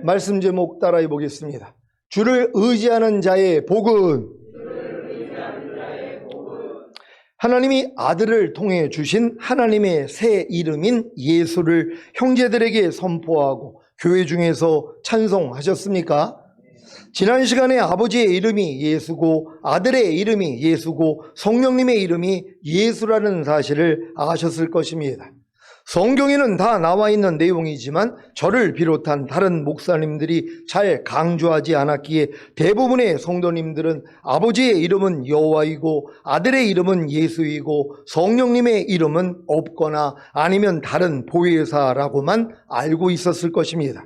말씀 제목 따라해 보겠습니다. 주를 의지하는 자의 복은 하나님이 아들을 통해 주신 하나님의 새 이름인 예수를 형제들에게 선포하고 교회 중에서 찬송하셨습니까? 지난 시간에 아버지의 이름이 예수고 아들의 이름이 예수고 성령님의 이름이 예수라는 사실을 아셨을 것입니다. 성경에는 다 나와 있는 내용이지만 저를 비롯한 다른 목사님들이 잘 강조하지 않았기에 대부분의 성도님들은 아버지의 이름은 여호와이고 아들의 이름은 예수이고 성령님의 이름은 없거나 아니면 다른 보혜사라고만 알고 있었을 것입니다.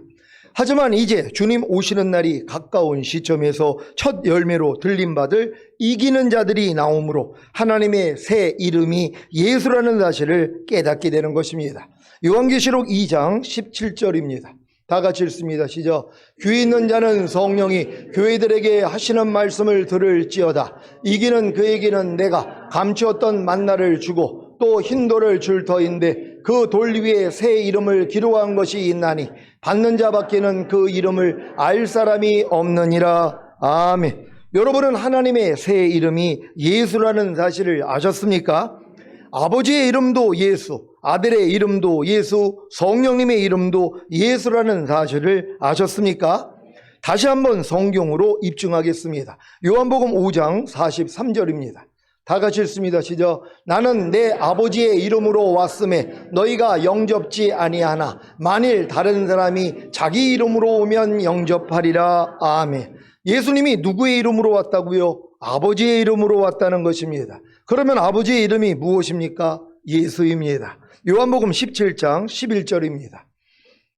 하지만 이제 주님 오시는 날이 가까운 시점에서 첫 열매로 들림받을 이기는 자들이 나오므로 하나님의 새 이름이 예수라는 사실을 깨닫게 되는 것입니다. 요한계시록 2장 17절입니다. 다 같이 읽습니다. 시작. 귀 있는 자는 성령이 교회들에게 하시는 말씀을 들을지어다. 이기는 그에게는 내가 감추었던 만나를 주고 또 흰돌을 줄 터인데 그 돌 위에 새 이름을 기록한 것이 있나니 받는 자밖에는 그 이름을 알 사람이 없느니라. 아멘. 여러분은 하나님의 새 이름이 예수라는 사실을 아셨습니까? 아버지의 이름도 예수, 아들의 이름도 예수, 성령님의 이름도 예수라는 사실을 아셨습니까? 다시 한번 성경으로 입증하겠습니다. 요한복음 5장 43절입니다. 다 같이 읽습니다. 시작. 나는 내 아버지의 이름으로 왔음에 너희가 영접지 아니하나 만일 다른 사람이 자기 이름으로 오면 영접하리라. 아멘. 예수님이 누구의 이름으로 왔다고요? 아버지의 이름으로 왔다는 것입니다. 그러면 아버지의 이름이 무엇입니까? 예수입니다. 요한복음 17장 11절입니다.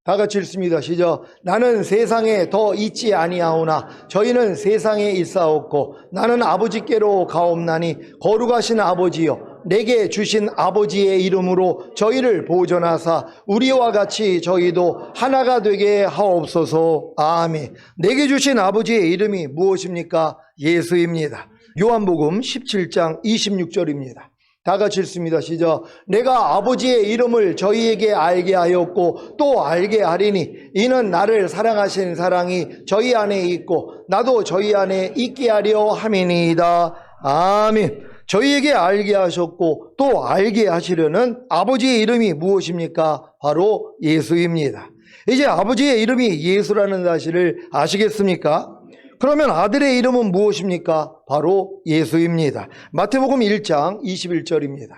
다 같이 읽습니다. 시작. 나는 세상에 더 있지 아니하오나 저희는 세상에 있사옵고 나는 아버지께로 가옵나니 거룩하신 아버지여 내게 주신 아버지의 이름으로 저희를 보존하사 우리와 같이 저희도 하나가 되게 하옵소서. 아멘. 내게 주신 아버지의 이름이 무엇입니까? 예수입니다. 요한복음 17장 26절입니다. 다 같이 읽습니다. 시작. 내가 아버지의 이름을 저희에게 알게 하였고 또 알게 하리니 이는 나를 사랑하신 사랑이 저희 안에 있고 나도 저희 안에 있게 하려 함이니이다. 아멘. 저희에게 알게 하셨고 또 알게 하시려는 아버지의 이름이 무엇입니까? 바로 예수입니다. 이제 아버지의 이름이 예수라는 사실을 아시겠습니까? 그러면 아들의 이름은 무엇입니까? 바로 예수입니다. 마태복음 1장 21절입니다.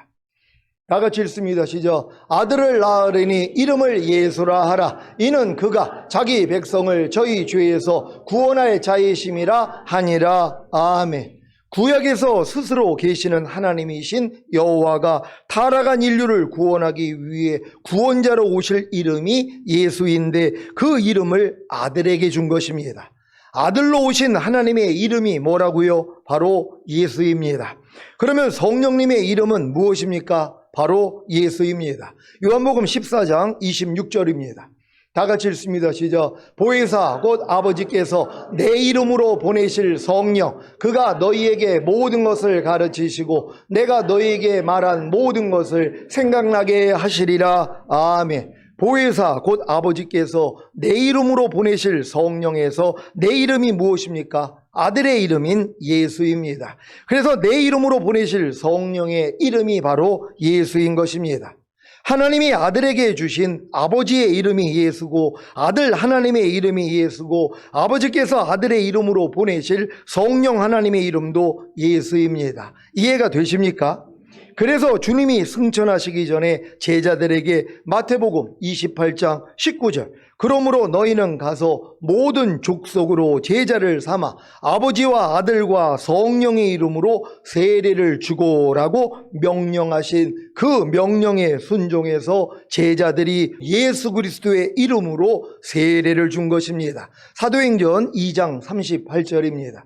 다 같이 읽습니다. 시작. 아들을 낳으리니 이름을 예수라 하라. 이는 그가 자기 백성을 저희 죄에서 구원할 자이심이라 하니라. 아멘. 구약에서 스스로 계시는 하나님이신 여호와가 타락한 인류를 구원하기 위해 구원자로 오실 이름이 예수인데 그 이름을 아들에게 준 것입니다. 아들로 오신 하나님의 이름이 뭐라고요? 바로 예수입니다. 그러면 성령님의 이름은 무엇입니까? 바로 예수입니다. 요한복음 14장 26절입니다. 다 같이 읽습니다. 시작. 보혜사 곧 아버지께서 내 이름으로 보내실 성령 그가 너희에게 모든 것을 가르치시고 내가 너희에게 말한 모든 것을 생각나게 하시리라. 아멘. 보혜사 곧 아버지께서 내 이름으로 보내실 성령에서 내 이름이 무엇입니까? 아들의 이름인 예수입니다. 그래서 내 이름으로 보내실 성령의 이름이 바로 예수인 것입니다. 하나님이 아들에게 주신 아버지의 이름이 예수고 아들 하나님의 이름이 예수고 아버지께서 아들의 이름으로 보내실 성령 하나님의 이름도 예수입니다. 이해가 되십니까? 그래서 주님이 승천하시기 전에 제자들에게 마태복음 28장 19절 그러므로 너희는 가서 모든 족속으로 제자를 삼아 아버지와 아들과 성령의 이름으로 세례를 주고라고 명령하신 그 명령에 순종해서 제자들이 예수 그리스도의 이름으로 세례를 준 것입니다. 사도행전 2장 38절입니다.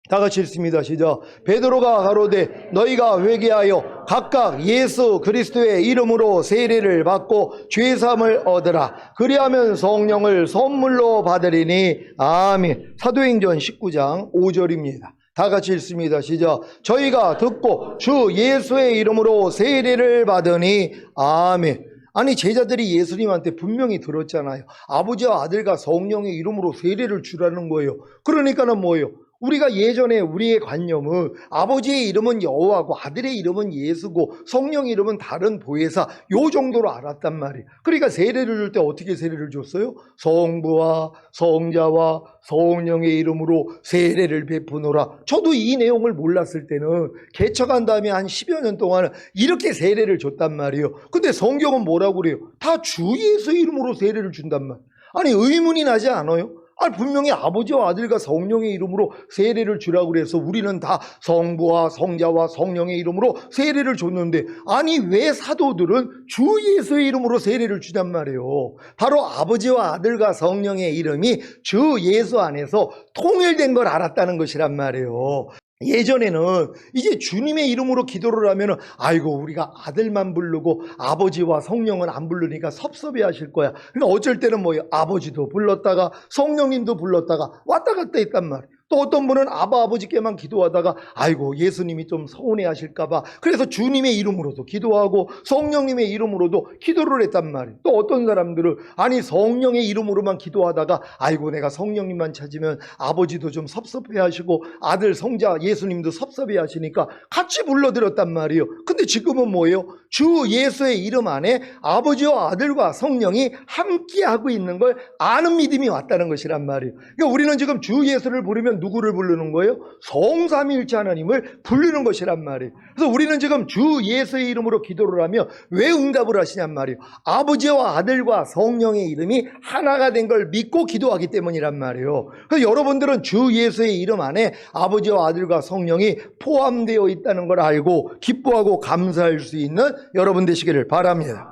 다 같이 읽습니다. 시작. 베드로가 가로되 너희가 회개하여 각각 예수 그리스도의 이름으로 세례를 받고 죄사함을 얻으라. 그리하면 성령을 선물로 받으리니. 아멘. 사도행전 19장 5절입니다. 다 같이 읽습니다. 시작. 저희가 듣고 주 예수의 이름으로 세례를 받으니. 아멘. 아니 제자들이 예수님한테 분명히 들었잖아요. 아버지와 아들과 성령의 이름으로 세례를 주라는 거예요. 그러니까는 뭐예요? 우리가 예전에 우리의 관념은 아버지의 이름은 여호와고 아들의 이름은 예수고 성령 이름은 다른 보혜사 요 정도로 알았단 말이에요. 그러니까 세례를 줄 때 어떻게 세례를 줬어요? 성부와 성자와 성령의 이름으로 세례를 베푸노라. 저도 이 내용을 몰랐을 때는 개척한 다음에 한 10여 년 동안 이렇게 세례를 줬단 말이에요. 근데 성경은 뭐라고 그래요? 다 주 예수의 이름으로 세례를 준단 말이에요. 아니 의문이 나지 않아요? 아니 분명히 아버지와 아들과 성령의 이름으로 세례를 주라고 그래서 우리는 다 성부와 성자와 성령의 이름으로 세례를 줬는데 아니 왜 사도들은 주 예수의 이름으로 세례를 주단 말이에요. 바로 아버지와 아들과 성령의 이름이 주 예수 안에서 통일된 걸 알았다는 것이란 말이에요. 예전에는 이제 주님의 이름으로 기도를 하면 아이고 우리가 아들만 부르고 아버지와 성령은 안 부르니까 섭섭해 하실 거야. 그러니까 어쩔 때는 뭐예요? 아버지도 불렀다가 성령님도 불렀다가 왔다 갔다 했단 말이에요. 또 어떤 분은 아버지께만 기도하다가 아이고 예수님이 좀 서운해 하실까 봐 그래서 주님의 이름으로도 기도하고 성령님의 이름으로도 기도를 했단 말이에요. 또 어떤 사람들은 아니 성령의 이름으로만 기도하다가 아이고 내가 성령님만 찾으면 아버지도 좀 섭섭해 하시고 아들 성자 예수님도 섭섭해 하시니까 같이 불러드렸단 말이에요. 근데 지금은 뭐예요? 주 예수의 이름 안에 아버지와 아들과 성령이 함께하고 있는 걸 아는 믿음이 왔다는 것이란 말이에요. 그러니까 우리는 지금 주 예수를 부르면 누구를 부르는 거예요? 성삼위일체 하나님을 부르는 것이란 말이에요. 그래서 우리는 지금 주 예수의 이름으로 기도를 하며 왜 응답을 하시냔 말이에요. 아버지와 아들과 성령의 이름이 하나가 된 걸 믿고 기도하기 때문이란 말이에요. 그래서 여러분들은 주 예수의 이름 안에 아버지와 아들과 성령이 포함되어 있다는 걸 알고 기뻐하고 감사할 수 있는 여러분 되시기를 바랍니다.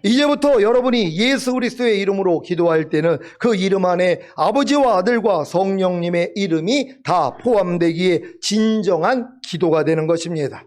이제부터 여러분이 예수 그리스도의 이름으로 기도할 때는 그 이름 안에 아버지와 아들과 성령님의 이름이 다 포함되기에 진정한 기도가 되는 것입니다.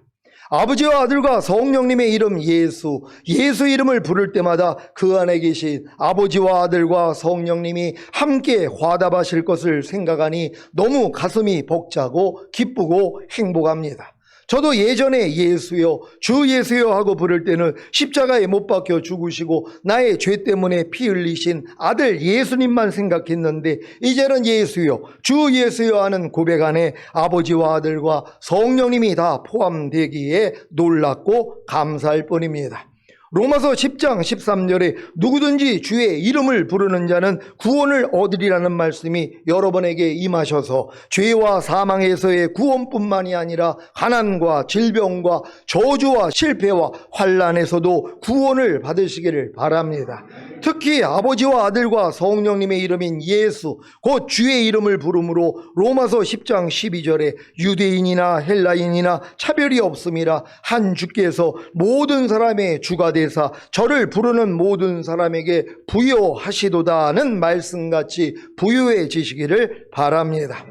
아버지와 아들과 성령님의 이름 예수 이름을 부를 때마다 그 안에 계신 아버지와 아들과 성령님이 함께 화답하실 것을 생각하니 너무 가슴이 벅차고 기쁘고 행복합니다. 저도 예전에 예수여 주 예수여 하고 부를 때는 십자가에 못 박혀 죽으시고 나의 죄 때문에 피 흘리신 아들 예수님만 생각했는데 이제는 예수여 주 예수여 하는 고백 안에 아버지와 아들과 성령님이 다 포함되기에 놀랍고 감사할 뿐입니다. 로마서 10장 13절에 누구든지 주의 이름을 부르는 자는 구원을 얻으리라는 말씀이 여러분에게 임하셔서 죄와 사망에서의 구원뿐만이 아니라 가난과 질병과 저주와 실패와 환난에서도 구원을 받으시기를 바랍니다. 특히 아버지와 아들과 성령님의 이름인 예수 곧 주의 이름을 부름으로 로마서 10장 12절에 유대인이나 헬라인이나 차별이 없음이라 한 주께서 모든 사람의 주가 되사 저를 부르는 모든 사람에게 부여하시도다는 말씀같이 부여해지시기를 바랍니다.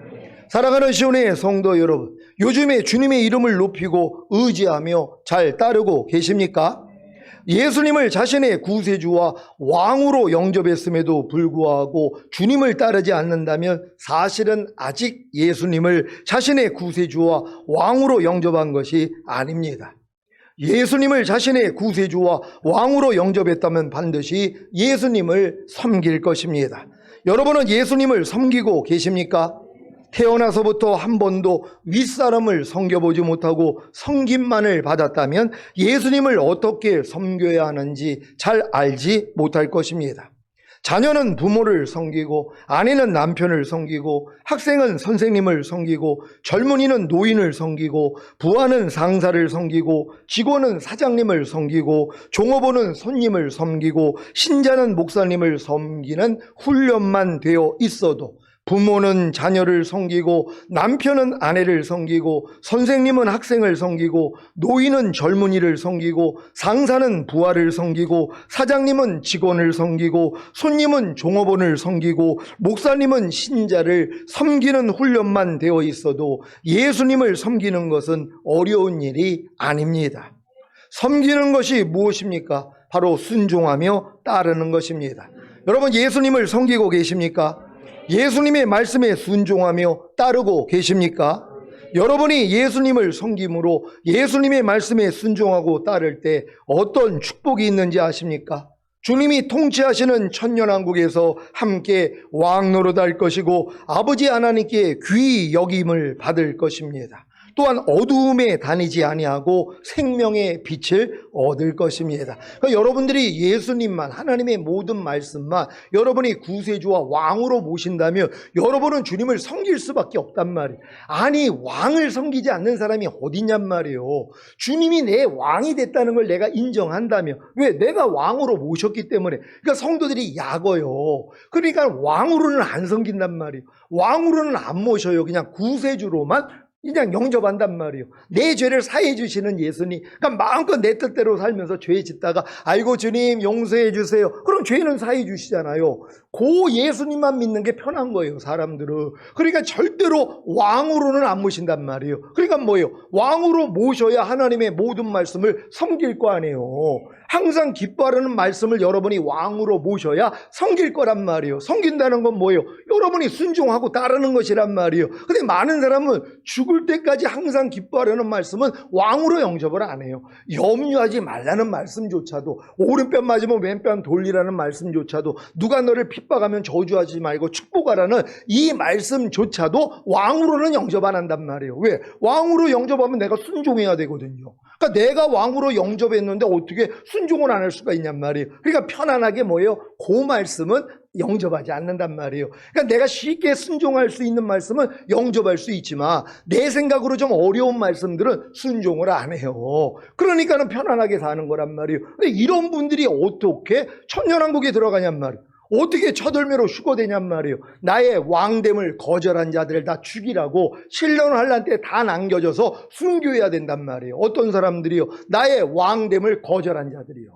사랑하는 시온의 성도 여러분, 요즘에 주님의 이름을 높이고 의지하며 잘 따르고 계십니까? 예수님을 자신의 구세주와 왕으로 영접했음에도 불구하고 주님을 따르지 않는다면 사실은 아직 예수님을 자신의 구세주와 왕으로 영접한 것이 아닙니다. 예수님을 자신의 구세주와 왕으로 영접했다면 반드시 예수님을 섬길 것입니다. 여러분은 예수님을 섬기고 계십니까? 태어나서부터 한 번도 윗사람을 섬겨보지 못하고 섬김만을 받았다면 예수님을 어떻게 섬겨야 하는지 잘 알지 못할 것입니다. 자녀는 부모를 섬기고 아내는 남편을 섬기고 학생은 선생님을 섬기고 젊은이는 노인을 섬기고 부하는 상사를 섬기고 직원은 사장님을 섬기고 종업원은 손님을 섬기고 신자는 목사님을 섬기는 훈련만 되어 있어도 부모는 자녀를 섬기고 남편은 아내를 섬기고 선생님은 학생을 섬기고 노인은 젊은이를 섬기고 상사는 부하를 섬기고 사장님은 직원을 섬기고 손님은 종업원을 섬기고 목사님은 신자를 섬기는 훈련만 되어 있어도 예수님을 섬기는 것은 어려운 일이 아닙니다. 섬기는 것이 무엇입니까? 바로 순종하며 따르는 것입니다. 여러분 예수님을 섬기고 계십니까? 예수님의 말씀에 순종하며 따르고 계십니까? 여러분이 예수님을 섬김으로 예수님의 말씀에 순종하고 따를 때 어떤 축복이 있는지 아십니까? 주님이 통치하시는 천년왕국에서 함께 왕노릇할 것이고 아버지 하나님께 귀히 여김을 받을 것입니다. 또한 어두움에 다니지 아니하고 생명의 빛을 얻을 것입니다. 그러니까 여러분들이 예수님만, 하나님의 모든 말씀만 여러분이 구세주와 왕으로 모신다면 여러분은 주님을 섬길 수밖에 없단 말이에요. 아니, 왕을 섬기지 않는 사람이 어딨냔 말이에요. 주님이 내 왕이 됐다는 걸 내가 인정한다면, 왜? 내가 왕으로 모셨기 때문에. 그러니까 성도들이 약어요. 그러니까 왕으로는 안 섬긴단 말이에요. 왕으로는 안 모셔요. 그냥 구세주로만 그냥 영접한단 말이에요. 내 죄를 사해 주시는 예수님. 그러니까 마음껏 내 뜻대로 살면서 죄 짓다가 아이고 주님 용서해 주세요. 그럼 죄는 사해 주시잖아요. 그 예수님만 믿는 게 편한 거예요, 사람들은. 그러니까 절대로 왕으로는 안 모신단 말이에요. 그러니까 뭐예요? 왕으로 모셔야 하나님의 모든 말씀을 섬길 거 아니에요. 항상 기뻐하는 말씀을 여러분이 왕으로 모셔야 섬길 거란 말이에요. 섬긴다는 건 뭐예요? 여러분이 순종하고 따르는 것이란 말이에요. 근데 많은 사람은 죽을 때까지 항상 기뻐하려는 말씀은 왕으로 영접을 안 해요. 염려하지 말라는 말씀조차도, 오른편 맞으면 왼편 돌리라는 말씀조차도, 누가 너를 핍박하면 저주하지 말고 축복하라는 이 말씀조차도 왕으로는 영접 안 한단 말이에요. 왜? 왕으로 영접하면 내가 순종해야 되거든요. 그러니까 내가 왕으로 영접했는데 어떻게 순종을 안 할 수가 있냔 말이에요. 그러니까 편안하게 뭐예요? 그 말씀은 영접하지 않는단 말이에요. 그러니까 내가 쉽게 순종할 수 있는 말씀은 영접할 수 있지만 내 생각으로 좀 어려운 말씀들은 순종을 안 해요. 그러니까는 편안하게 사는 거란 말이에요. 근데 이런 분들이 어떻게 천년왕국에 들어가냔 말이에요. 어떻게 쳐들매로 휴거되냔 말이에요. 나의 왕됨을 거절한 자들을 다 죽이라고 신령할 때 다 남겨져서 순교해야 된단 말이에요. 어떤 사람들이요? 나의 왕됨을 거절한 자들이요.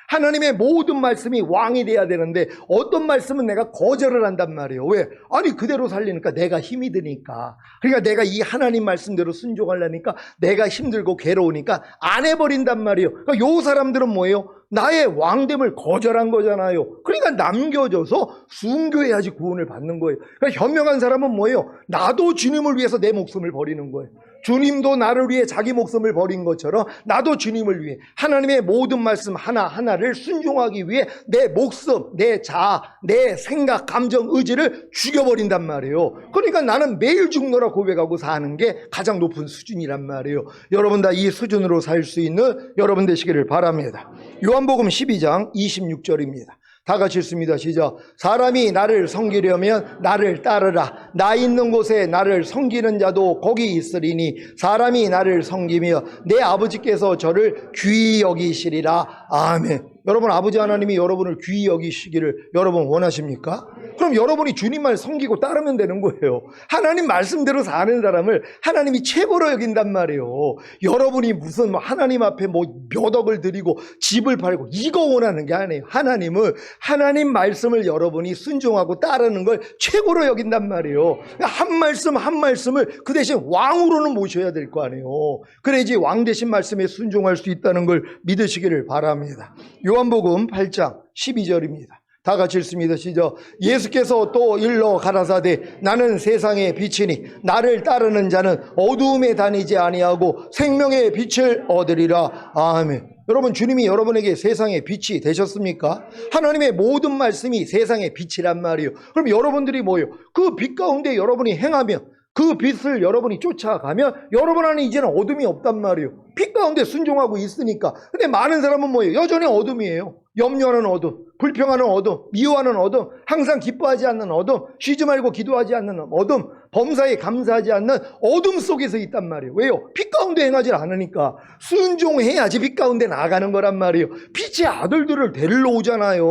하나님의 모든 말씀이 왕이 돼야 되는데 어떤 말씀은 내가 거절을 한단 말이에요. 왜? 아니 그대로 살리니까 내가 힘이 드니까. 그러니까 내가 이 하나님 말씀대로 순종하려니까 내가 힘들고 괴로우니까 안 해버린단 말이에요. 그러니까 요 사람들은 뭐예요? 나의 왕됨을 거절한 거잖아요. 그러니까 남겨져서 순교해야지 구원을 받는 거예요. 그러니까 현명한 사람은 뭐예요? 나도 주님을 위해서 내 목숨을 버리는 거예요. 주님도 나를 위해 자기 목숨을 버린 것처럼 나도 주님을 위해 하나님의 모든 말씀 하나하나를 순종하기 위해 내 목숨, 내 자아, 내 생각, 감정, 의지를 죽여버린단 말이에요. 그러니까 나는 매일 죽노라 고백하고 사는 게 가장 높은 수준이란 말이에요. 여러분 다 이 수준으로 살 수 있는 여러분 되시기를 바랍니다. 요한복음 12장 26절입니다. 다 같이 읽습니다. 시작. 사람이 나를 섬기려면 나를 따르라. 나 있는 곳에 나를 섬기는 자도 거기 있으리니 사람이 나를 섬기며 내 아버지께서 저를 귀히 여기시리라. 아멘. 여러분 아버지 하나님이 여러분을 귀히 여기시기를 여러분 원하십니까? 그럼 여러분이 주님만 섬기고 따르면 되는 거예요. 하나님 말씀대로 사는 사람을 하나님이 최고로 여긴단 말이에요. 여러분이 무슨 하나님 앞에 몇 억을 드리고 집을 팔고 이거 원하는 게 아니에요. 하나님은 하나님 말씀을 여러분이 순종하고 따르는 걸 최고로 여긴단 말이에요. 한 말씀 한 말씀을 그 대신 왕으로는 모셔야 될 거 아니에요. 그래야지 왕 대신 말씀에 순종할 수 있다는 걸 믿으시기를 바랍니다. 요한복음 8장 12절입니다. 다 같이 읽습니다. 시작. 예수께서 또 일러 가라사대 나는 세상의 빛이니 나를 따르는 자는 어두움에 다니지 아니하고 생명의 빛을 얻으리라. 아멘. 여러분 주님이 여러분에게 세상의 빛이 되셨습니까? 하나님의 모든 말씀이 세상의 빛이란 말이에요. 그럼 여러분들이 뭐예요? 그 빛 가운데 여러분이 행하면 그 빛을 여러분이 쫓아가면 여러분 안에 이제는 어둠이 없단 말이에요. 빛 가운데 순종하고 있으니까. 근데 많은 사람은 뭐예요? 여전히 어둠이에요. 염려하는 어둠, 불평하는 어둠, 미워하는 어둠, 항상 기뻐하지 않는 어둠, 쉬지 말고 기도하지 않는 어둠, 범사에 감사하지 않는 어둠 속에서 있단 말이에요. 왜요? 빛 가운데 행하지 않으니까. 순종해야지 빛 가운데 나가는 거란 말이에요. 빛의 아들들을 데리러 오잖아요.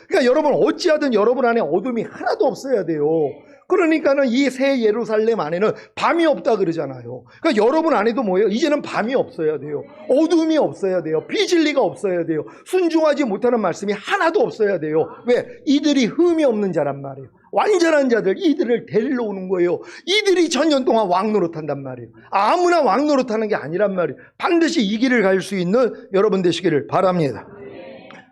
그러니까 여러분 어찌하든 여러분 안에 어둠이 하나도 없어야 돼요. 그러니까는 이 새 예루살렘 안에는 밤이 없다 그러잖아요. 그러니까 여러분 안에도 뭐예요? 이제는 밤이 없어야 돼요. 어둠이 없어야 돼요. 비진리가 없어야 돼요. 순종하지 못하는 말씀이 하나도 없어야 돼요. 왜? 이들이 흠이 없는 자란 말이에요. 완전한 자들, 이들을 데리러 오는 거예요. 이들이 천년 동안 왕노릇한단 말이에요. 아무나 왕노릇하는 게 아니란 말이에요. 반드시 이 길을 갈 수 있는 여러분 되시기를 바랍니다.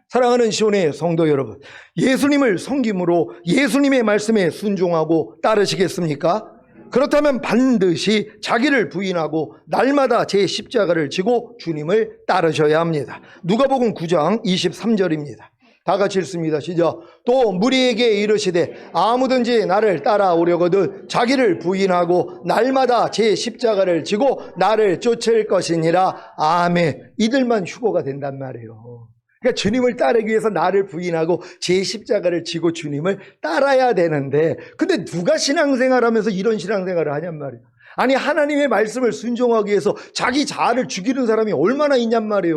사랑하는 시온의 성도 여러분, 예수님을 섬김으로 예수님의 말씀에 순종하고 따르시겠습니까? 그렇다면 반드시 자기를 부인하고 날마다 제 십자가를 지고 주님을 따르셔야 합니다. 누가복음 9장 23절입니다. 다 같이 읽습니다. 시작. 또 무리에게 이르시되 아무든지 나를 따라오려거든 자기를 부인하고 날마다 제 십자가를 지고 나를 쫓을 것이니라. 아멘. 이들만 휴거가 된단 말이에요. 그러니까 주님을 따르기 위해서 나를 부인하고 제 십자가를 지고 주님을 따라야 되는데, 근데 누가 신앙생활하면서 이런 신앙생활을 하냔 말이에요. 아니, 하나님의 말씀을 순종하기 위해서 자기 자아를 죽이는 사람이 얼마나 있냔 말이에요.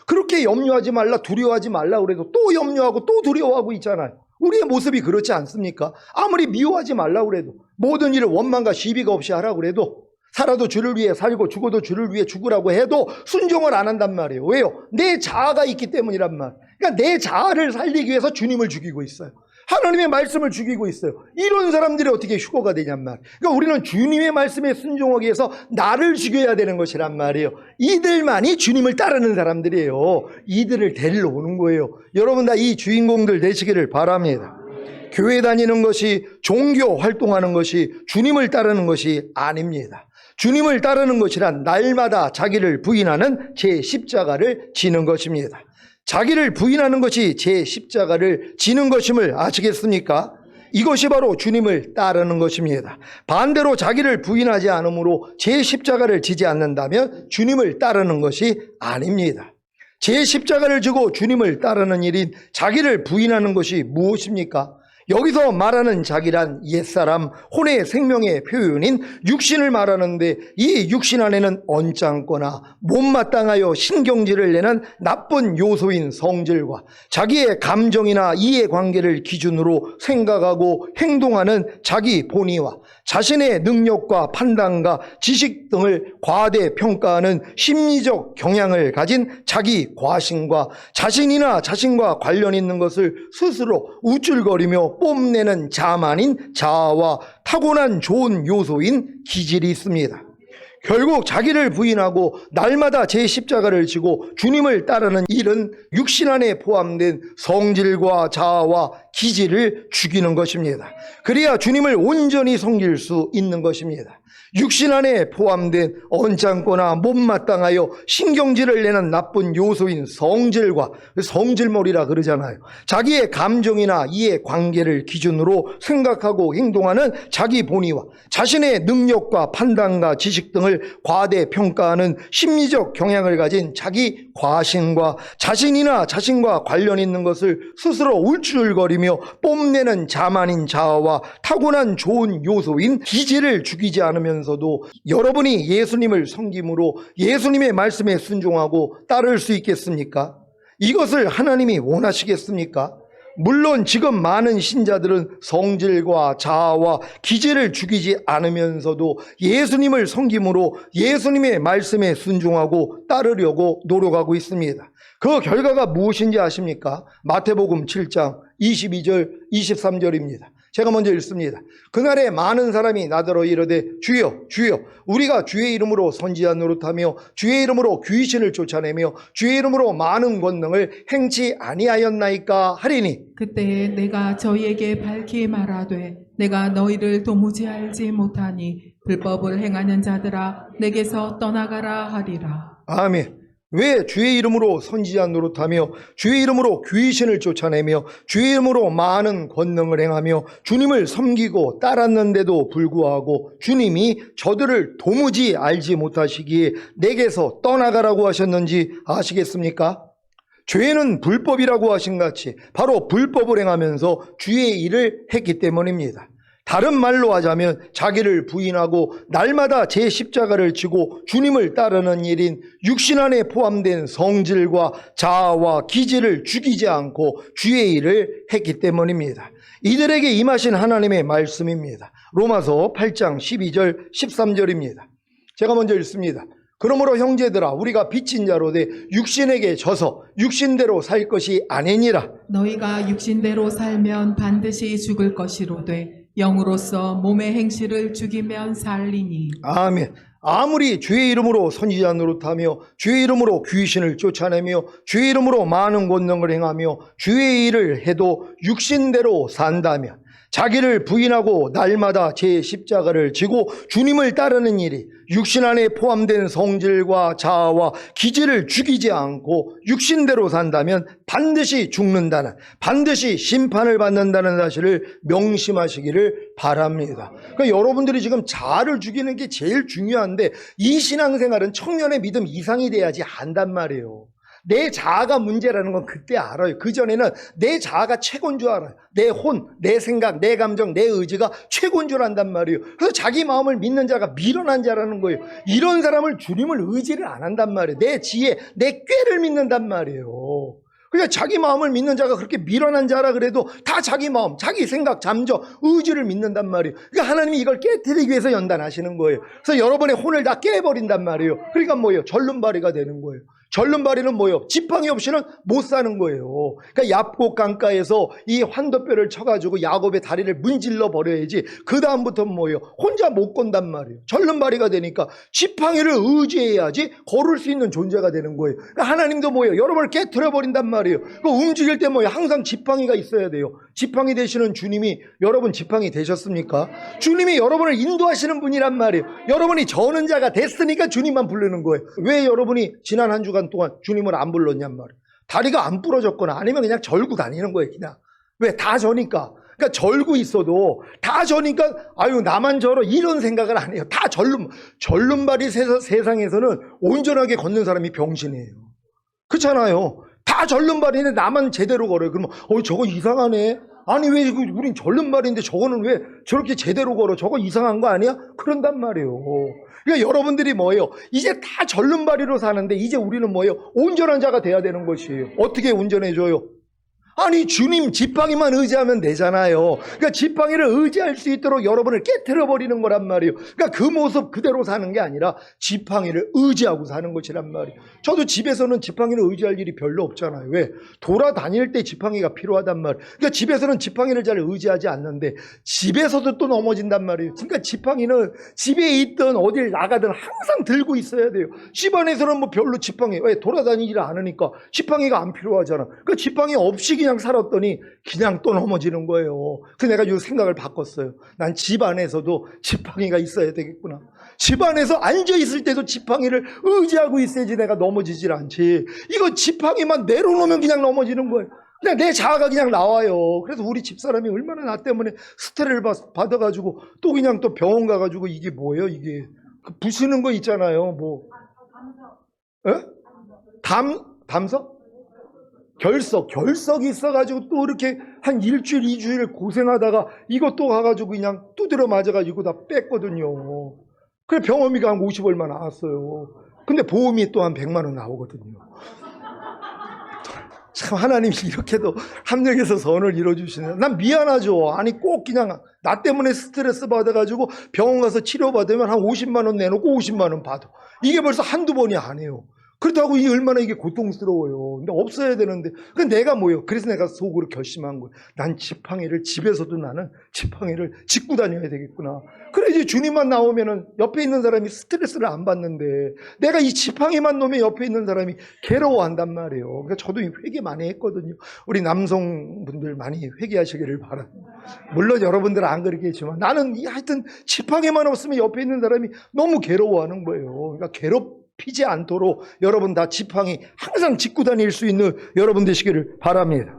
그렇게 염려하지 말라, 두려워하지 말라 그래도 또 염려하고 또 두려워하고 있잖아요. 우리의 모습이 그렇지 않습니까? 아무리 미워하지 말라 그래도, 모든 일을 원망과 시비가 없이 하라 그래도, 살아도 주를 위해 살고 죽어도 주를 위해 죽으라고 해도 순종을 안 한단 말이에요. 왜요? 내 자아가 있기 때문이란 말. 그러니까 내 자아를 살리기 위해서 주님을 죽이고 있어요. 하나님의 말씀을 죽이고 있어요. 이런 사람들이 어떻게 휴거가 되냔 말. 그러니까 우리는 주님의 말씀에 순종하기 위해서 나를 죽여야 되는 것이란 말이에요. 이들만이 주님을 따르는 사람들이에요. 이들을 데리러 오는 거예요. 여러분 다 이 주인공들 되시기를 바랍니다. 교회 다니는 것이, 종교 활동하는 것이, 주님을 따르는 것이 아닙니다. 주님을 따르는 것이란 날마다 자기를 부인하는 제 십자가를 지는 것입니다. 자기를 부인하는 것이 제 십자가를 지는 것임을 아시겠습니까? 이것이 바로 주님을 따르는 것입니다. 반대로 자기를 부인하지 않으므로 제 십자가를 지지 않는다면 주님을 따르는 것이 아닙니다. 제 십자가를 지고 주님을 따르는 일인 자기를 부인하는 것이 무엇입니까? 여기서 말하는 자기란 옛사람, 혼의 생명의 표현인 육신을 말하는데, 이 육신 안에는 언짢거나 못마땅하여 신경질을 내는 나쁜 요소인 성질과 자기의 감정이나 이해관계를 기준으로 생각하고 행동하는 자기 본의와 자신의 능력과 판단과 지식 등을 과대평가하는 심리적 경향을 가진 자기 과신과 자신이나 자신과 관련 있는 것을 스스로 우쭐거리며 뽐내는 자만인 자아와 타고난 좋은 요소인 기질이 있습니다. 결국 자기를 부인하고 날마다 제 십자가를 지고 주님을 따르는 일은 육신 안에 포함된 성질과 자아와 기질을 죽이는 것입니다. 그래야 주님을 온전히 섬길 수 있는 것입니다. 육신 안에 포함된 언짢거나 못마땅하여 신경질을 내는 나쁜 요소인 성질과, 성질머리라 그러잖아요. 자기의 감정이나 이해관계를 기준으로 생각하고 행동하는 자기 본의와 자신의 능력과 판단과 지식 등을 과대평가하는 심리적 경향을 가진 자기 과신과 자신이나 자신과 관련 있는 것을 스스로 울줄거리며 뽐내는 자만인 자아와 타고난 좋은 요소인 기질을 죽이지 않으면서도 여러분이 예수님을 섬김으로 예수님의 말씀에 순종하고 따를 수 있겠습니까? 이것을 하나님이 원하시겠습니까? 물론 지금 많은 신자들은 성질과 자아와 기질을 죽이지 않으면서도 예수님을 섬김으로 예수님의 말씀에 순종하고 따르려고 노력하고 있습니다. 그 결과가 무엇인지 아십니까? 마태복음 7장 22절 23절입니다. 제가 먼저 읽습니다. 그날에 많은 사람이 나더러 이르되 주여 주여 우리가 주의 이름으로 선지자 노릇하며 주의 이름으로 귀신을 쫓아내며 주의 이름으로 많은 권능을 행치 아니하였나이까 하리니, 그때에 내가 저희에게 밝히 말하되 내가 너희를 도무지 알지 못하니 불법을 행하는 자들아 내게서 떠나가라 하리라. 아멘. 왜 주의 이름으로 선지자 노릇하며 주의 이름으로 귀신을 쫓아내며 주의 이름으로 많은 권능을 행하며 주님을 섬기고 따랐는데도 불구하고 주님이 저들을 도무지 알지 못하시기에 내게서 떠나가라고 하셨는지 아시겠습니까? 죄는 불법이라고 하신 같이 바로 불법을 행하면서 주의 일을 했기 때문입니다. 다른 말로 하자면 자기를 부인하고 날마다 제 십자가를 지고 주님을 따르는 일인 육신 안에 포함된 성질과 자아와 기질을 죽이지 않고 주의 일을 했기 때문입니다. 이들에게 임하신 하나님의 말씀입니다. 로마서 8장 12절 13절입니다. 제가 먼저 읽습니다. 그러므로 형제들아 우리가 빚진 자로 돼 육신에게 져서 육신대로 살 것이 아니니라. 너희가 육신대로 살면 반드시 죽을 것이로되 영으로서 몸의 행실을 죽이면 살리니. 아멘. 아무리 주의 이름으로 선지자 노릇하며 주의 이름으로 귀신을 쫓아내며 주의 이름으로 많은 권능을 행하며 주의 일을 해도 육신대로 산다면, 자기를 부인하고 날마다 제 십자가를 지고 주님을 따르는 일이 육신 안에 포함된 성질과 자아와 기질을 죽이지 않고 육신대로 산다면 반드시 죽는다는, 반드시 심판을 받는다는 사실을 명심하시기를 바랍니다. 그러니까 여러분들이 지금 자아를 죽이는 게 제일 중요한데, 이 신앙생활은 청년의 믿음 이상이 돼야지 안단 말이에요. 내 자아가 문제라는 건 그때 알아요. 그전에는 내 자아가 최고인 줄 알아요. 내 혼, 내 생각, 내 감정, 내 의지가 최고인 줄 안단 말이에요. 그래서 자기 마음을 믿는 자가 미련한 자라는 거예요. 이런 사람을 주님을 의지를 안 한단 말이에요. 내 지혜, 내 꾀를 믿는단 말이에요. 그러니까 자기 마음을 믿는 자가 그렇게 미련한 자라 그래도 다 자기 마음, 자기 생각, 잠정, 의지를 믿는단 말이에요. 그러니까 하나님이 이걸 깨뜨리기 위해서 연단하시는 거예요. 그래서 여러분의 혼을 다 깨버린단 말이에요. 그러니까 뭐예요? 절름발이가 되는 거예요. 절름발이는 뭐예요? 지팡이 없이는 못 사는 거예요. 그러니까 얍곡 강가에서 이 환도뼈를 쳐가지고 야곱의 다리를 문질러 버려야지 그 다음부터는 뭐예요? 혼자 못 건단 말이에요. 절름발이가 되니까 지팡이를 의지해야지 걸을 수 있는 존재가 되는 거예요. 그러니까 하나님도 뭐예요? 여러분을 깨트려 버린단 말이에요. 그 움직일 때 뭐예요? 항상 지팡이가 있어야 돼요. 지팡이 되시는 주님이 여러분 지팡이 되셨습니까? 주님이 여러분을 인도하시는 분이란 말이에요. 여러분이 저는 자가 됐으니까 주님만 부르는 거예요. 왜 여러분이 지난 한 주간 동안 주님을 안 불렀냔 말이에요. 다리가 안 부러졌거나 아니면 그냥 절구 다니는 거예요. 그냥. 왜? 다 저니까. 그러니까 절구 있어도 다 저니까 아유 나만 저러 이런 생각을 안 해요. 다 절름발이 세상에서는 온전하게 걷는 사람이 병신이에요. 그렇잖아요. 다 절름발이네. 나만 제대로 걸어요. 그러면 저거 이상하네. 아니 왜 우린 절름발인데 저거는 왜 저렇게 제대로 걸어? 저거 이상한 거 아니야? 그런단 말이에요. 그러니까 여러분들이 뭐예요? 이제 다 절름발이로 사는데 이제 우리는 뭐예요? 온전한 자가 돼야 되는 것이에요. 어떻게 온전해져요? 아니 주님 지팡이만 의지하면 되잖아요. 그러니까 지팡이를 의지할 수 있도록 여러분을 깨트려 버리는 거란 말이에요. 그러니까 그 모습 그대로 사는 게 아니라 지팡이를 의지하고 사는 것이란 말이에요. 저도 집에서는 지팡이를 의지할 일이 별로 없잖아요. 왜? 돌아다닐 때 지팡이가 필요하단 말이에요. 그러니까 집에서는 지팡이를 잘 의지하지 않는데 집에서도 또 넘어진단 말이에요. 그러니까 지팡이는 집에 있든 어딜 나가든 항상 들고 있어야 돼요. 집안에서는 뭐 별로 지팡이 왜 돌아다니질 않으니까 지팡이가 안 필요하잖아. 그러니까 지팡이 없이 그냥 살았더니 그냥 또 넘어지는 거예요. 그래서 내가 요 생각을 바꿨어요. 난 집 안에서도 지팡이가 있어야 되겠구나. 집 안에서 앉아있을 때도 지팡이를 의지하고 있어야지 내가 넘어지질 않지. 이거 지팡이만 내려놓으면 그냥 넘어지는 거예요. 그냥 내 자아가 그냥 나와요. 그래서 우리 집사람이 얼마나 나 때문에 스트레스를 받아가지고 또 그냥 또 병원 가가지고 이게 뭐예요 이게. 그 부시는 거 있잖아요. 뭐. 에? 담석? 결석이 있어가지고 또 이렇게 한 일주일, 2주일 고생하다가 이것도 가가지고 그냥 두드려 맞아가지고 다 뺐거든요. 그래 병원비가 한 50 얼마 나왔어요. 근데 보험이 또 한 100만 원 나오거든요. 참 하나님이 이렇게도 합력해서 선을 이뤄주시네. 난 미안하죠. 아니 꼭 그냥 나 때문에 스트레스 받아가지고 병원 가서 치료받으면 한 50만 원 내놓고 50만 원 받아. 이게 벌써 한두 번이 아니에요. 그렇다고 이 얼마나 이게 고통스러워요. 근데 없어야 되는데. 근데 내가 뭐예요? 그래서 내가 속으로 결심한 거예요. 난 지팡이를 집에서도 나는 지팡이를 짚고 다녀야 되겠구나. 그래 이제 주님만 나오면은 옆에 있는 사람이 스트레스를 안 받는데 내가 이 지팡이만 놓으면 옆에 있는 사람이 괴로워한단 말이에요. 그러니까 저도 회개 많이 했거든요. 우리 남성분들 많이 회개하시기를 바랍니다. 물론 여러분들은 안 그렇겠지만 나는 하여튼 지팡이만 없으면 옆에 있는 사람이 너무 괴로워하는 거예요. 그러니까 피지 않도록 여러분 다 지팡이 항상 짚고 다닐 수 있는 여러분 되시기를 바랍니다.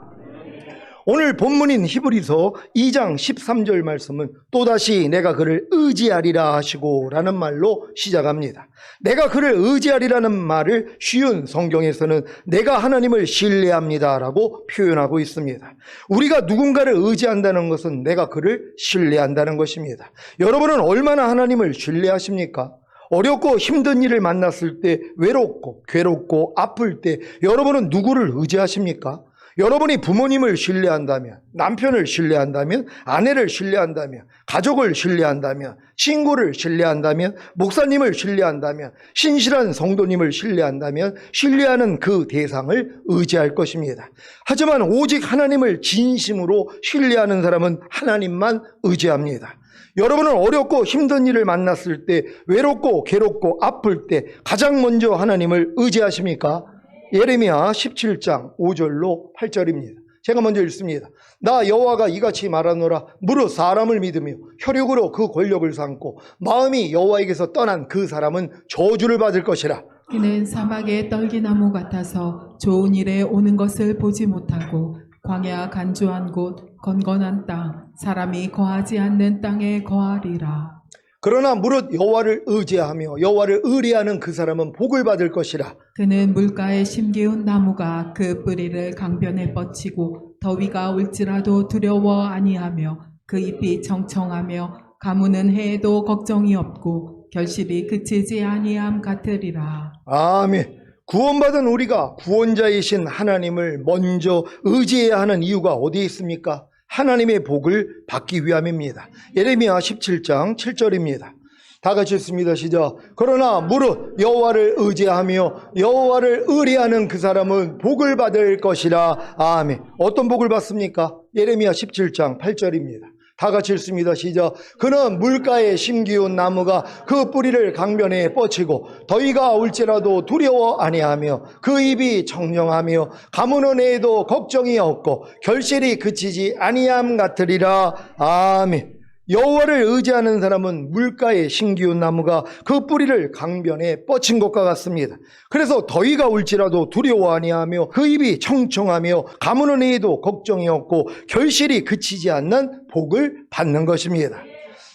오늘 본문인 히브리서 2장 13절 말씀은 또다시 내가 그를 의지하리라 하시고 라는 말로 시작합니다. 내가 그를 의지하리라는 말을 쉬운 성경에서는 내가 하나님을 신뢰합니다 라고 표현하고 있습니다. 우리가 누군가를 의지한다는 것은 내가 그를 신뢰한다는 것입니다. 여러분은 얼마나 하나님을 신뢰하십니까? 어렵고 힘든 일을 만났을 때 외롭고 괴롭고 아플 때 여러분은 누구를 의지하십니까? 여러분이 부모님을 신뢰한다면, 남편을 신뢰한다면, 아내를 신뢰한다면, 가족을 신뢰한다면, 친구를 신뢰한다면, 목사님을 신뢰한다면, 신실한 성도님을 신뢰한다면 신뢰하는 그 대상을 의지할 것입니다. 하지만 오직 하나님을 진심으로 신뢰하는 사람은 하나님만 의지합니다. 여러분은 어렵고 힘든 일을 만났을 때, 외롭고 괴롭고 아플 때 가장 먼저 하나님을 의지하십니까? 예레미야 17장 5절로 8절입니다. 제가 먼저 읽습니다. 나 여호와가 이같이 말하노라. 무릇 사람을 믿으며 혈육으로 그 권력을 삼고 마음이 여호와에게서 떠난 그 사람은 저주를 받을 것이라. 그는 사막의 떨기나무 같아서 좋은 일에 오는 것을 보지 못하고 광야 간주한 곳 건건한 땅 사람이 거하지 않는 땅에 거하리라. 그러나 무릇 여호와를 의지하며 여호와를 의뢰하는 그 사람은 복을 받을 것이라. 그는 물가에 심기운 나무가 그 뿌리를 강변에 뻗치고 더위가 올지라도 두려워 아니하며 그 잎이 청청하며 가무는 해에도 걱정이 없고 결실이 그치지 아니함 같으리라. 아멘. 구원받은 우리가 구원자이신 하나님을 먼저 의지해야 하는 이유가 어디에 있습니까? 하나님의 복을 받기 위함입니다. 예레미야 17장 7절입니다. 다 같이 읽습니다. 시작. 그러나 무릇 여호와를 의지하며 여호와를 의뢰하는 그 사람은 복을 받을 것이라. 아멘. 어떤 복을 받습니까? 예레미야 17장 8절입니다. 다 같이 읽습니다. 시작. 그는 물가에 심기운 나무가 그 뿌리를 강변에 뻗치고 더위가 올지라도 두려워 아니하며 그 잎이 청정하며 가무는 해에도 걱정이 없고 결실이 그치지 아니함 같으리라. 아멘. 여호와를 의지하는 사람은 물가에 심기운 나무가 그 뿌리를 강변에 뻗친 것과 같습니다. 그래서 더위가 올지라도 두려워 아니하며 그 잎이 청청하며 가무는 해에도 걱정이 없고 결실이 그치지 않는 복을 받는 것입니다.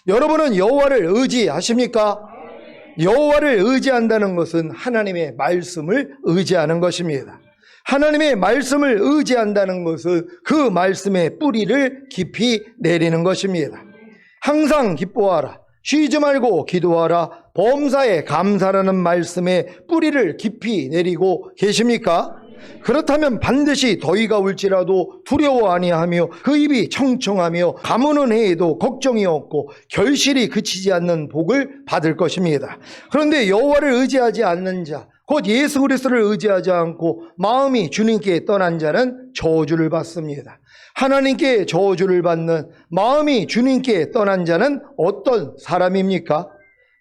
여러분은 여호와를 의지하십니까? 여호와를 의지한다는 것은 하나님의 말씀을 의지하는 것입니다. 하나님의 말씀을 의지한다는 것은 그 말씀의 뿌리를 깊이 내리는 것입니다. 항상 기뻐하라. 쉬지 말고 기도하라. 범사에 감사라는 말씀에 뿌리를 깊이 내리고 계십니까? 그렇다면 반드시 더위가 올지라도 두려워 아니하며 그 입이 청청하며 가무는 해에도 걱정이 없고 결실이 그치지 않는 복을 받을 것입니다. 그런데 여호와를 의지하지 않는 자, 곧 예수 그리스도를 의지하지 않고 마음이 주님께 떠난 자는 저주를 받습니다. 하나님께 저주를 받는 마음이 주님께 떠난 자는 어떤 사람입니까?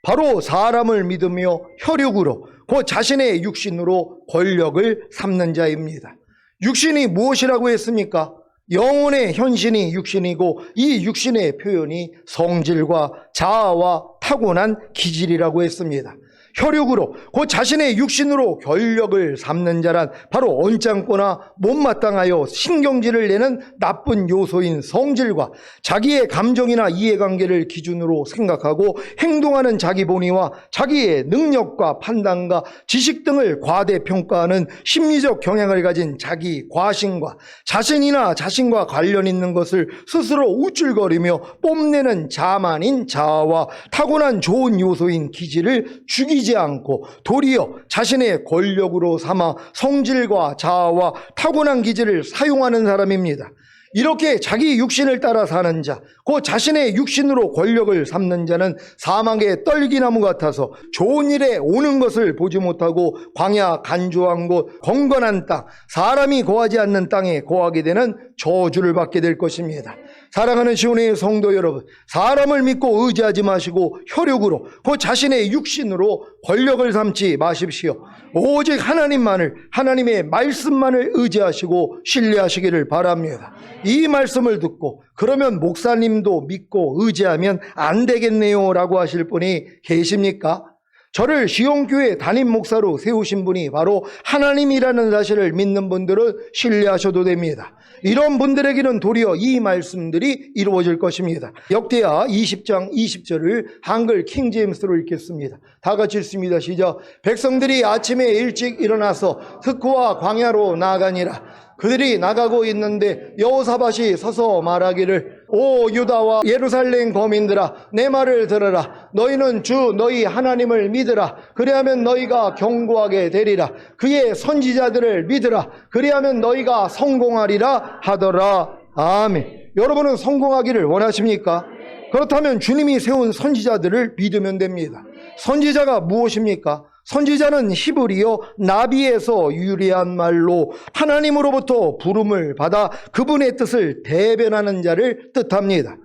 바로 사람을 믿으며 혈육으로 곧 자신의 육신으로 권력을 삼는 자입니다. 육신이 무엇이라고 했습니까? 영혼의 현신이 육신이고 이 육신의 표현이 성질과 자아와 타고난 기질이라고 했습니다. 혈육으로 곧 자신의 육신으로 권력을 삼는 자란 바로 언짢거나 못마땅하여 신경질을 내는 나쁜 요소인 성질과 자기의 감정이나 이해관계를 기준으로 생각하고 행동하는 자기 본의와 자기의 능력과 판단과 지식 등을 과대평가하는 심리적 경향을 가진 자기 과신과 자신이나 자신과 관련 있는 것을 스스로 우쭐거리며 뽐내는 자만인 자아와 타고난 좋은 요소인 기질을 죽이지 않고 도리어 자신의 권력으로 삼아 성질과 자아와 타고난 기질을 사용하는 사람입니다. 이렇게 자기 육신을 따라 사는 자, 곧 자신의 육신으로 권력을 삼는 자는 사막의 떨기나무 같아서 좋은 일에 오는 것을 보지 못하고 광야 간조한 곳 건건한 땅, 사람이 거하지 않는 땅에 거하게 되는 저주를 받게 될 것입니다. 사랑하는 시온의 성도 여러분, 사람을 믿고 의지하지 마시고 혈육으로 곧 자신의 육신으로 권력을 삼지 마십시오. 오직 하나님만을, 하나님의 말씀만을 의지하시고 신뢰하시기를 바랍니다. 이 말씀을 듣고 그러면 목사님도 믿고 의지하면 안 되겠네요 라고 하실 분이 계십니까? 저를 시온교회 담임 목사로 세우신 분이 바로 하나님이라는 사실을 믿는 분들은 신뢰하셔도 됩니다. 이런 분들에게는 도리어 이 말씀들이 이루어질 것입니다. 역대하 20장 20절을 한글 킹제임스로 읽겠습니다. 다 같이 읽습니다. 시작. 백성들이 아침에 일찍 일어나서 스코와 광야로 나아가니라. 그들이 나가고 있는데 여호사밧이 서서 말하기를 오 유다와 예루살렘 거민들아 내 말을 들으라. 너희는 주 너희 하나님을 믿으라. 그리하면 너희가 견고하게 되리라. 그의 선지자들을 믿으라. 그리하면 너희가 성공하리라 하더라. 아멘. 여러분은 성공하기를 원하십니까? 그렇다면 주님이 세운 선지자들을 믿으면 됩니다. 선지자가 무엇입니까? 선지자는 히브리어 나비에서 유래한 말로 하나님으로부터 부름을 받아 그분의 뜻을 대변하는 자를 뜻합니다.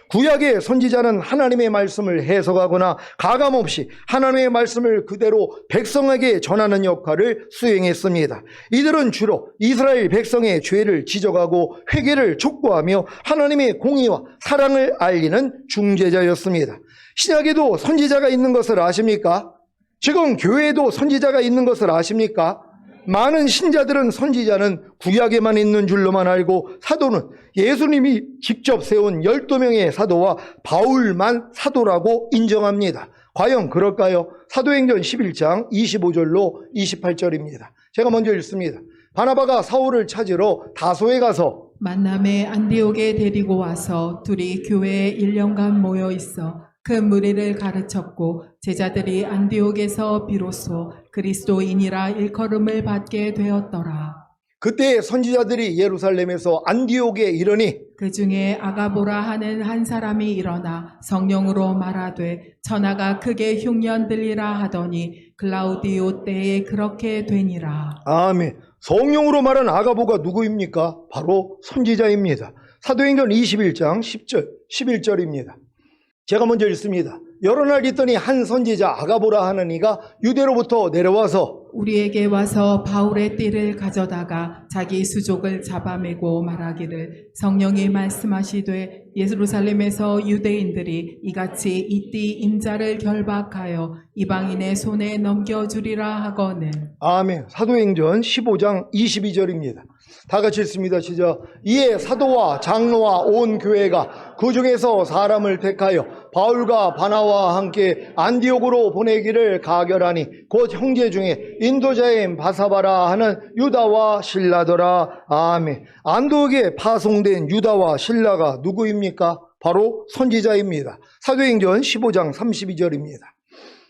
구약의 선지자는 하나님의 말씀을 해석하거나 가감없이 하나님의 말씀을 그대로 백성에게 전하는 역할을 수행했습니다. 이들은 주로 이스라엘 백성의 죄를 지적하고 회개를 촉구하며 하나님의 공의와 사랑을 알리는 중재자였습니다. 신약에도 선지자가 있는 것을 아십니까? 지금 교회에도 선지자가 있는 것을 아십니까? 많은 신자들은 선지자는 구약에만 있는 줄로만 알고 사도는 예수님이 직접 세운 12명의 사도와 바울만 사도라고 인정합니다. 과연 그럴까요? 사도행전 11장 25절로 28절입니다. 제가 먼저 읽습니다. 바나바가 사울을 찾으러 다소에 가서 만남에 안디옥에 데리고 와서 둘이 교회에 1년간 모여 있어 그 무리를 가르쳤고 제자들이 안디옥에서 비로소 그리스도인이라 일컬음을 받게 되었더라. 그때 선지자들이 예루살렘에서 안디옥에 이르니 그 중에 아가보라 하는 한 사람이 일어나 성령으로 말하되 천하가 크게 흉년 들리라 하더니 글라우디오 때에 그렇게 되니라. 아멘. 성령으로 말한 아가보가 누구입니까? 바로 선지자입니다. 사도행전 21장 10절, 11절입니다. 제가 먼저 읽습니다. 여러 날 있더니 한 선지자 아가보라 하는 이가 유대로부터 내려와서 우리에게 와서 바울의 띠를 가져다가 자기 수족을 잡아매고 말하기를 성령이 말씀하시되 예루살렘에서 유대인들이 이같이 이 띠 임자를 결박하여 이방인의 손에 넘겨주리라 하거늘. 아멘. 사도행전 15장 22절입니다. 다 같이 읽습니다. 시작. 이에 사도와 장로와 온 교회가 그 중에서 사람을 택하여 바울과 바나와 함께 안디옥으로 보내기를 가결하니 곧 형제 중에 인도자인 바사바라 하는 유다와 실라더라. 아멘. 안디옥에 파송된 유다와 실라가 누구입니까? 바로 선지자입니다. 사도행전 15장 32절입니다.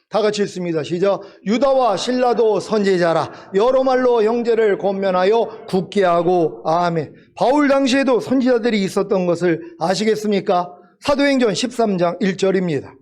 다 같이 읽습니다. 시작. 유다와 실라도 선지자라. 여러 말로 형제를 권면하여 굳게 하고. 아멘. 바울 당시에도 선지자들이 있었던 것을 아시겠습니까? 사도행전 13장 1절입니다.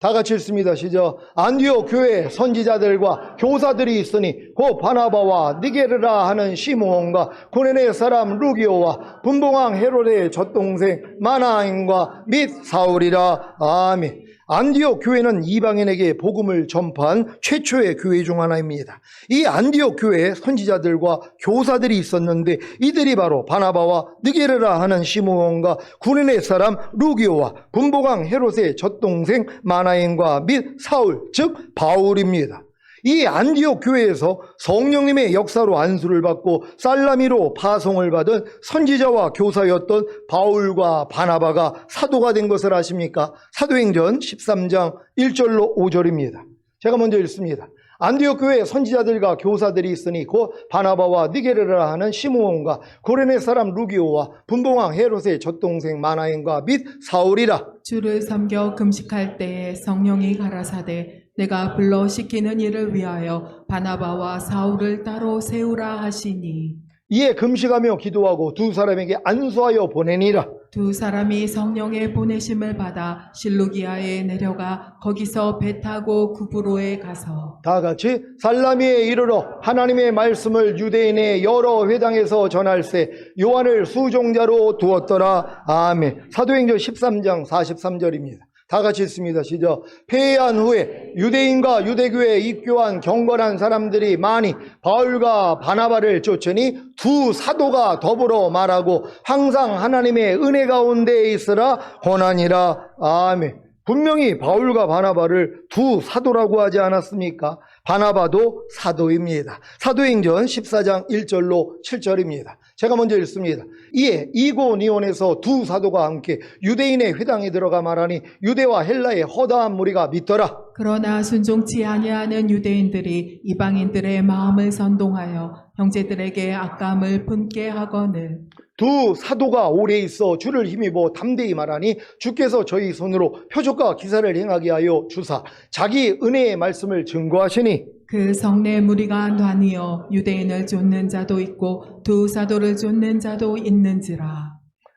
다 같이 읽습니다. 시작. 안디옥 교회 선지자들과 교사들이 있으니 곧 바나바와 니게르라 하는 시므온과 고레네 사람 루기오와 분봉왕 헤롯의 젖동생 마나임과 및 사울이라. 아멘. 안디옥 교회는 이방인에게 복음을 전파한 최초의 교회 중 하나입니다. 이 안디옥 교회에 선지자들과 교사들이 있었는데 이들이 바로 바나바와 느게르라 하는 시므온과 구레네 사람 루기오와 분봉왕 헤롯의 젖동생 마나임과 및 사울 즉 바울입니다. 이 안디옥 교회에서 성령님의 역사로 안수를 받고 살라미로 파송을 받은 선지자와 교사였던 바울과 바나바가 사도가 된 것을 아십니까? 사도행전 13장 1절로 5절입니다. 제가 먼저 읽습니다. 안디옥 교회에 선지자들과 교사들이 있으니 곧 바나바와 니게르라 하는 시므온과 고레네 사람 루기오와 분봉왕 헤롯의 젖동생 마나임과 및 사울이라. 주를 섬겨 금식할 때에 성령이 가라사대 내가 불러 시키는 일을 위하여 바나바와 사울을 따로 세우라 하시니 이에 금식하며 기도하고 두 사람에게 안수하여 보내니라. 두 사람이 성령의 보내심을 받아 실루기아에 내려가 거기서 배 타고 구브로에 가서 다 같이 살라미에 이르러 하나님의 말씀을 유대인의 여러 회당에서 전할세 요한을 수종자로 두었더라. 아멘. 사도행전 13장 43절입니다. 다 같이 읽습니다. 시작. 폐해한 후에 유대인과 유대교에 입교한 경건한 사람들이 많이 바울과 바나바를 쫓으니 두 사도가 더불어 말하고 항상 하나님의 은혜 가운데 있으라 권하니라. 아멘. 분명히 바울과 바나바를 두 사도라고 하지 않았습니까? 바나바도 사도입니다. 사도행전 14장 1절로 7절입니다. 제가 먼저 읽습니다. 이에 이고니온에서 두 사도가 함께 유대인의 회당에 들어가 말하니 유대와 헬라의 허다한 무리가 믿더라. 그러나 순종치 아니하는 유대인들이 이방인들의 마음을 선동하여 형제들에게 악감을 품게 하거늘 두 사도가 오래 있어 주를 힘입어 담대히 말하니 주께서 저희 손으로 표적과 기사를 행하게 하여 주사 자기 은혜의 말씀을 증거하시니 그 성내 무리가 나뉘어 유대인을 쫓는 자도 있고 두 사도를 쫓는 자도 있는지라.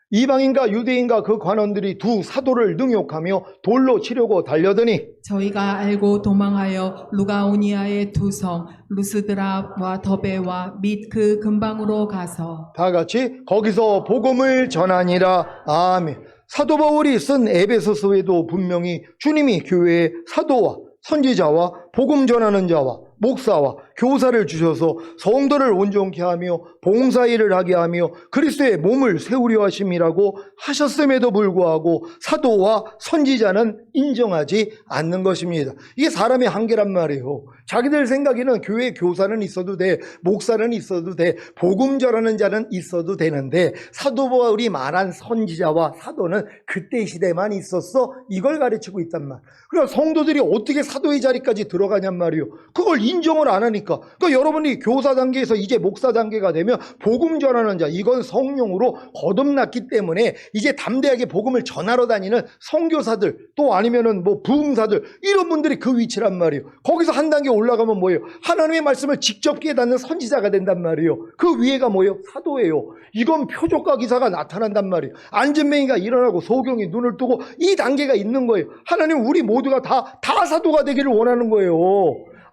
이방인과 유대인과 그 관원들이 두 사도를 능욕하며 돌로 치려고 달려드니 저희가 알고 도망하여 루가오니아의 두 성 루스드라와 더베와 및 그 근방으로 가서 다 같이 거기서 복음을 전하니라. 아멘. 사도 바울이 쓴 에베소서에도 분명히 주님이 교회에 사도와 선지자와 복음 전하는 자와 목사와 교사를 주셔서 성도를 온전케 하며 봉사일을 하게 하며 그리스도의 몸을 세우려 하심이라고 하셨음에도 불구하고 사도와 선지자는 인정하지 않는 것입니다. 이게 사람의 한계란 말이에요. 자기들 생각에는 교회 교사는 있어도 돼, 목사는 있어도 돼, 복음 전하는 자는 있어도 되는데 사도 바울이 말한 선지자와 사도는 그때 시대만 있었어, 이걸 가르치고 있단 말. 그러니까 성도들이 어떻게 사도의 자리까지 들어가냔 말이에요. 그걸 인정을 안 하니까. 그러니까 여러분이 교사 단계에서 이제 목사 단계가 되면 복음 전하는 자, 이건 성령으로 거듭났기 때문에 이제 담대하게 복음을 전하러 다니는 선교사들, 또 아니면은 뭐 부흥사들, 이런 분들이 그 위치란 말이에요. 거기서 한 단계 올라가면 뭐예요? 하나님의 말씀을 직접 깨닫는 선지자가 된단 말이에요. 그 위에가 뭐예요? 사도예요. 이건 표적과 기사가 나타난단 말이에요. 안전맹이가 일어나고 소경이 눈을 뜨고 이 단계가 있는 거예요. 하나님 우리 모두가 다 사도가 되기를 원하는 거예요.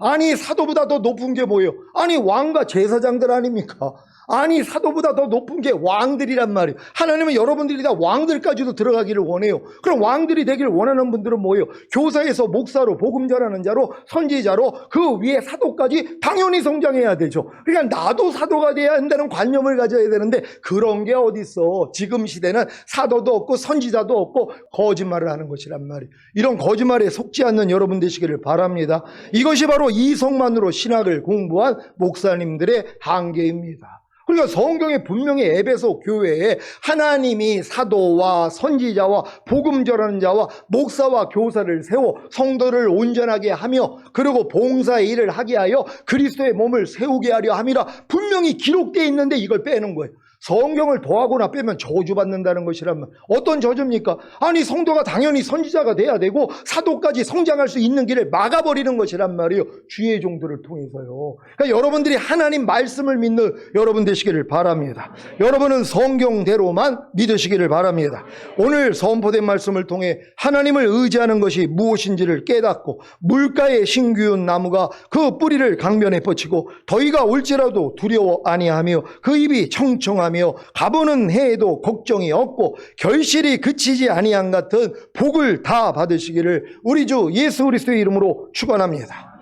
아니 사도보다 더 높은 게 뭐예요? 아니 왕과 제사장들 아닙니까? 아니 사도보다 더 높은 게 왕들이란 말이에요. 하나님은 여러분들이 다 왕들까지도 들어가기를 원해요. 그럼 왕들이 되기를 원하는 분들은 뭐예요? 교사에서 목사로, 복음 전하는 자로, 선지자로, 그 위에 사도까지 당연히 성장해야 되죠. 그러니까 나도 사도가 돼야 한다는 관념을 가져야 되는데 그런 게 어디 있어. 지금 시대는 사도도 없고 선지자도 없고 거짓말을 하는 것이란 말이에요. 이런 거짓말에 속지 않는 여러분 되시기를 바랍니다. 이것이 바로 이성만으로 신학을 공부한 목사님들의 한계입니다. 그러니까 성경에 분명히 에베소 교회에 하나님이 사도와 선지자와 복음 전하는 자와 목사와 교사를 세워 성도를 온전하게 하며 그리고 봉사의 일을 하게 하여 그리스도의 몸을 세우게 하려 함이라 분명히 기록되어 있는데 이걸 빼는 거예요. 성경을 더하거나 빼면 저주받는다는 것이란 말. 어떤 저주입니까? 아니 성도가 당연히 선지자가 돼야 되고 사도까지 성장할 수 있는 길을 막아버리는 것이란 말이에요. 주의 종들을 통해서요. 그러니까 여러분들이 하나님 말씀을 믿는 여러분 되시기를 바랍니다. 여러분은 성경대로만 믿으시기를 바랍니다. 오늘 선포된 말씀을 통해 하나님을 의지하는 것이 무엇인지를 깨닫고 물가에 신기운 나무가 그 뿌리를 강변에 뻗치고 더위가 올지라도 두려워 아니하며 그 잎이 청청하며 가보는 해에도 걱정이 없고 결실이 그치지 아니한 같은 복을 다 받으시기를 우리 주 예수 그리스도의 이름으로 축원합니다.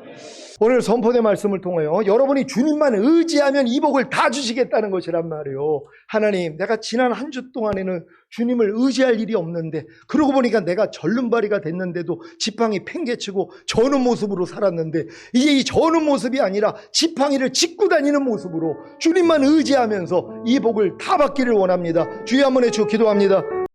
오늘 선포된 말씀을 통하여 여러분이 주님만 의지하면 이 복을 다 주시겠다는 것이란 말이에요. 하나님, 내가 지난 한 주 동안에는 주님을 의지할 일이 없는데 그러고 보니까 내가 절름발이가 됐는데도 지팡이 팽개치고 저는 모습으로 살았는데 이제 이 저는 모습이 아니라 지팡이를 짚고 다니는 모습으로 주님만 의지하면서 이 복을 다 받기를 원합니다. 주여 한번 해주고 기도합니다.